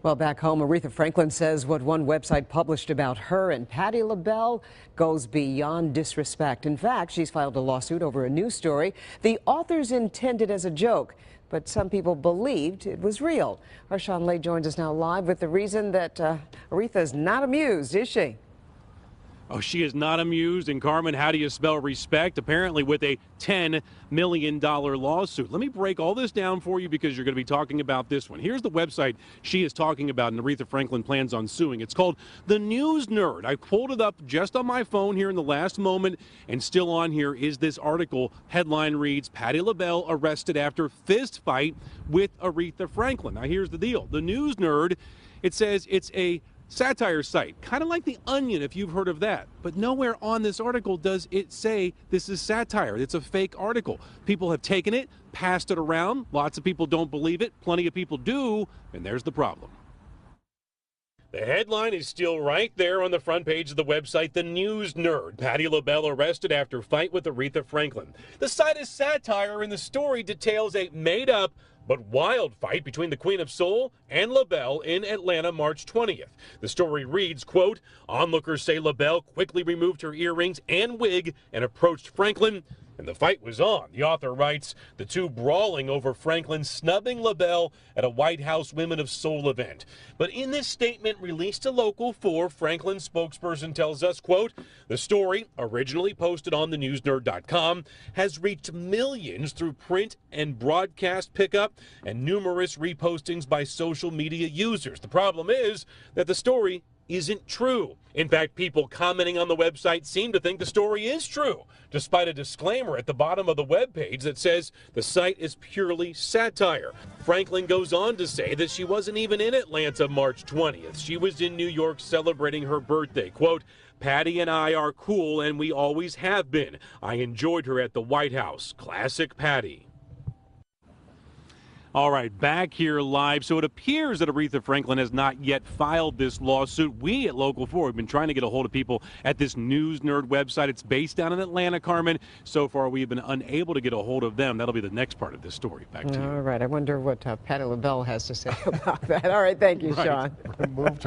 Well, back home, Aretha Franklin says what one website published about her and Patti LaBelle goes beyond disrespect. In fact, she's filed a lawsuit over a news story the authors intended as a joke, but some people believed it was real. Our Sean Lay joins us now live with the reason that Aretha is not amused, is she? Oh, she is not amused. And Carmen, how do you spell respect? Apparently with a $10 million lawsuit. Let me break all this down for you because you're going to be talking about this one. Here's the website she is talking about and Aretha Franklin plans on suing. It's called The News Nerd. I pulled it up just on my phone here in the last moment, and still on here is this article. Headline reads, Patti LaBelle arrested after fist fight with Aretha Franklin. Now here's the deal. The News Nerd, it says it's a satire site, kind of like The Onion, if you've heard of that. But nowhere on this article does it say this is satire. It's a fake article. People have taken it, passed it around. Lots of people don't believe it. Plenty of people do, and there's the problem. The headline is still right there on the front page of the website, The News Nerd. Patti LaBelle arrested after fight with Aretha Franklin. The site is satire, and the story details a made-up but wild fight between the Queen of Soul and LaBelle in Atlanta March 20th. The story reads, quote, onlookers say LaBelle quickly removed her earrings and wig and approached Franklin, and the fight was on. The author writes, the two brawling over Franklin snubbing LaBelle at a White House Women of Soul event. But in this statement released to Local 4, Franklin's spokesperson tells us, quote, the story, originally posted on thenewsnerd.com, has reached millions through print and broadcast pickup and numerous repostings by social media users. The problem is that the story isn't true. In fact, people commenting on the website seem to think the story is true, despite a disclaimer at the bottom of the webpage that says the site is purely satire. Franklin goes on to say that she wasn't even in Atlanta March 20th. She was in New York celebrating her birthday. Quote, Patti and I are cool and we always have been. I enjoyed her at the White House. Classic Patti. All right, back here live. So it appears that Aretha Franklin has not yet filed this lawsuit. We at Local 4 have been trying to get a hold of people at this News Nerd website. It's based down in Atlanta, Carmen. So far, we've been unable to get a hold of them. That'll be the next part of this story. Back to you. All right. I wonder what Patti LaBelle has to say about that. All right. Thank you, Sean. Moved her